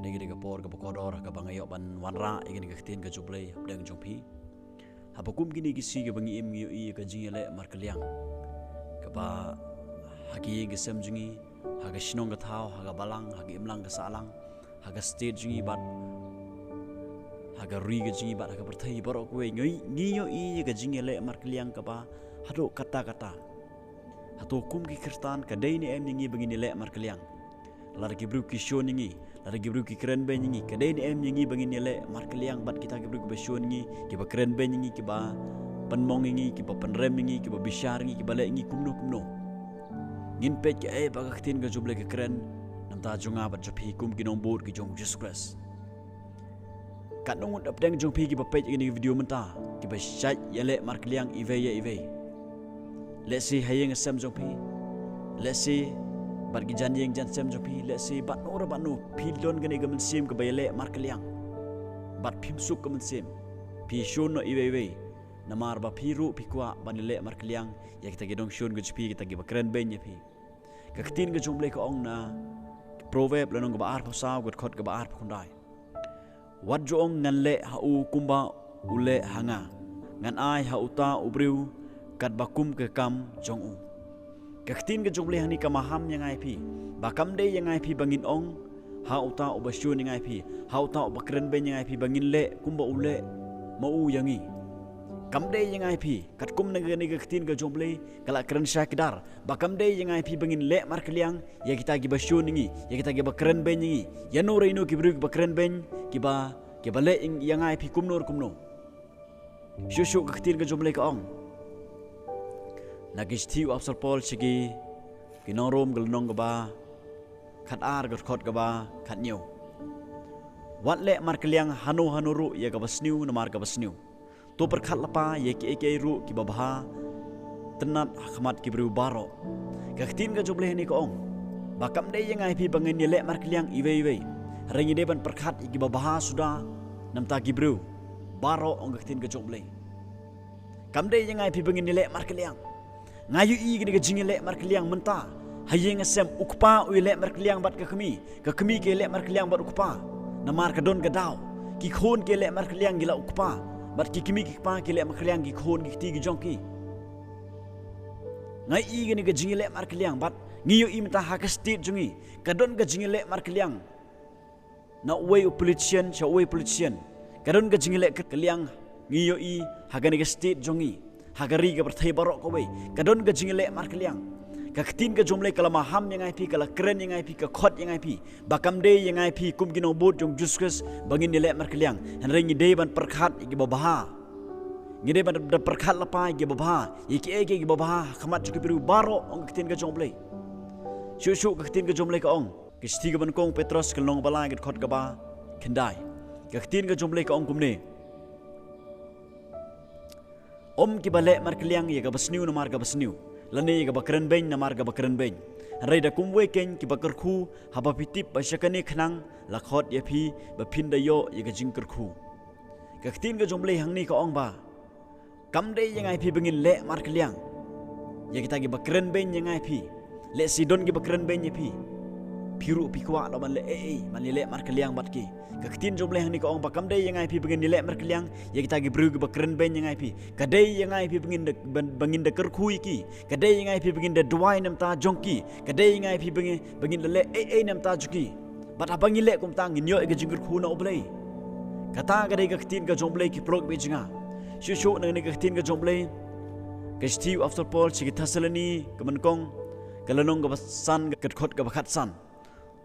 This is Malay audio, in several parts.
nigi diga por ka kodor ka bangayo ban wanra igini ka tin ka jublay habdang jongpi habakum gini gisi ka bangi im yo i ka jingele markaliang ka ba hagi gesem jungi haga shinong ka thao haga balang haga imlang ka salang haga state jungi bat haga ri ka jingi bat haga perthai borok we ngi yo i ka jingele markaliang ka ba hado kata hato kum ki kristan ka dai ni em ngi bangi ni le markaliang lar ki bru ki shon ngi lar ki bru ki kren be ngi ka dai ni em ngi bangi ni le markaliang bat kita ki bru ki shon ngi ki ba kren be ngi ki ba panmong ngi ki ba panrem ngi ki ba bishar ngi ki ba le ngi kumno ngin pe ki ba ka tin ka juble ki kren nam ta junga bat japi kum ki nong bot ki jong Jesus Christ kat nong dap deng jong pi ki ba pe ni video menta ki ba shai ya le markaliang ive let's see hayeng sem jong pi let's see bat gi jan yeng jan sem jong pi let's see bat no ba no pi don gani gamen sim ka bayele markaliang bat phim suk gamen sim pi shon no iwe namar ba pi ru pi kwa banile markaliang ya kita gedong shon gu pi kita gi ba kren ben ya pi ka ktin ga jumble ka ong na proverb lanong ga ba ar phasa gu khot ga ba ar phundai wat jo ong ngan le ha u kumba ule hanga ngan ai ha uta ubriu kat bakum ke kam jong u kaktin ke jumble hani kamaham yang ai pi bakam de yang ai pi bangin ong ha uta ubasyu yang ai pi ha uta ubakren ben yang ai pi bangin le kumba ule mau yangi kam de yang ai pi kat kum nege kaktin ke jumble kala kren syakidar bakam de yang ai pi bangin le markaliang ya kita gi basyu ningi ya kita gi bakren ben ningi ya no reino ki bru bakren ben ki ba le yang ai pi kumno shushu kaktin ke jumble ka ong nagistiu afsar pol sigi kinorom gelnong gaba khat ar got khot gaba khat new wat le markaliang hanu ru ya gaba sniu namar gaba sniu to per khat lapa ye ki ru ki babha tenat khmat ki bru baro kaktin ga joble ni ko ong bakam de yang ai pi bangen ye le markaliang iwe rengi de ban per khat ki babha sudah namta ki bru baro ong kaktin ga joble kam de yang ai pi bangen ye le markaliang ngayu i gini ke jingile markaliang menta hayeng sem ukpa ui le markaliang bat ke kemi ke le markaliang bat ukpa namar ka don ka daw ki khon ke le markaliang gila ukpa bat ki kemi ki pa ke le markaliang ki khon ki ti ki jongki ngai i gini ke jingile markaliang bat ngiyo i menta ha ka state jungi ka don ka jingile markaliang na way politician ka don ka jingile ka kaliang ngiyo i ha gani ka state jongi hagari ga berthai barok ko wei kadon ga jingile markaliang ka ktin ga jomle kala maham yang ai pi kala kren yang ai pi ka khot yang ai pi bakam de yang ai pi kum gino bot jong juskus bangin nile markaliang han rengi de ban perkhat gi babha ngide ban da perkhat lapa gi babha iki gi babha khamat chu biru baro ong ktin ga jomle shu ka ktin ga jomle ka ong kisti ga ban kong petros kelong bala gi khot ga ba kendai ka ktin ga jomle ka ong kumne om ki bale markaliang ye ga basniu na mar ga basniu lane ga bakren ben na mar ga bakren ben rai da kumwe ken ki bakar khu haba pitip ba shakani khnang lakhot ye phi ba phin da yo ye ga jingkar khu ka ktin ga jomle hangni ka ong ba kam de yang ai phi bangin le markaliang ye kita gi bakren ben yang ai phi le sidon gi bakren ben ye phi phiru pi kwa lo man le man le markaliang bat ki ka ktin jomle hangni ka ong ba kam de yang ai phi bangin le markaliang ye kita gi bru gi bakren ben yang ai phi ka de yang ai phi bangin de kar khu ki ka de yang ai phi bangin de duai nam ta jongki ka de yang ai phi bangin le nam ta juki bat abangin le kum ta ngin yo ge jingkar khu na oblei kata ga de ka ktin ga jomle ki prog be jinga shu na ni ka ktin ga jomle ka stiu after paul chi thasalani kaman kong kalanong ga san ga khot ga khat san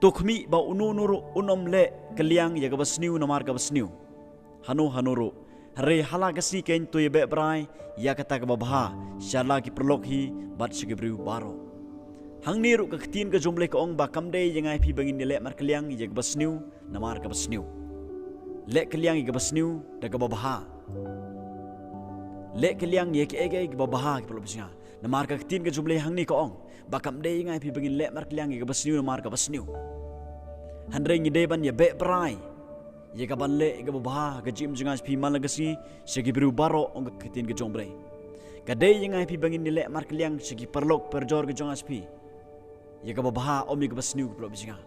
tukmi ba ununuru unom le kaliang ya ga basniu namar ga basniu hanu ru re hala ga si ken to ye be brai ya kata ga babha shala ki prolog hi bat shi bru baro hangni ru ka ktin ga jomle ka ong ba kamde yang ai phi bangin le mar kaliang ya ga basniu namar ga basniu le kaliang ya ga basniu da ga babha le kaliang ye ke ga babha ki prolog singa namar ka ktin ga jomle hangni ka ong ba kamde yang ai phi bangin le mar kaliang ya ga basniu namar ga basniu handreng ide ban ye be brai ye ka ban le ga babha ga jim jingas phi malagasi segi bru baro ong kitin ga jombre ka de yang ai phi bangin le mar kaliang segi perlok perjor ga jongas phi ye ka babha omi ga basniu ga bisinga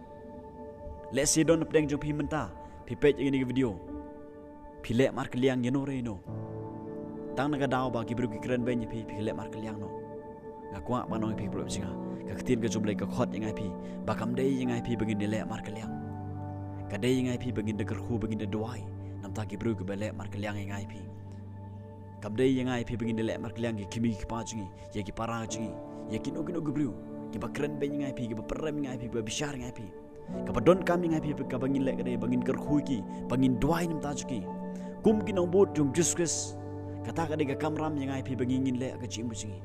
Le sidon pedeng jong pi menta, pi page ini video. Pi le mar kaliang yenore no. Tang naga daw ba gibru ki kren ben pi le mar kaliang no. Ngakwa ba no pi problem singa. Ka ketin ka jublai ka khot yang pi. Ba kam dei yang pi begin le mar kaliang. Ka dei yang pi begin de kerhu begin de doai. Nam ta gibru ke le mar kaliang yang pi. Kam dei yang pi begin de le mar kaliang ki kimi ki pa jingi, ye ki para jingi, ye ki no gibru. Ki ba kren ben yang pi, ki ba perem yang pi, ba bishar yang pi. Kapadon kami ngai pi ka bangin le kade bangin kerhui ki bangin duai nam tajuki kum ki nong bot jong Jesus kata kade ka kamram yang ngai pi bangin le ka chim busingi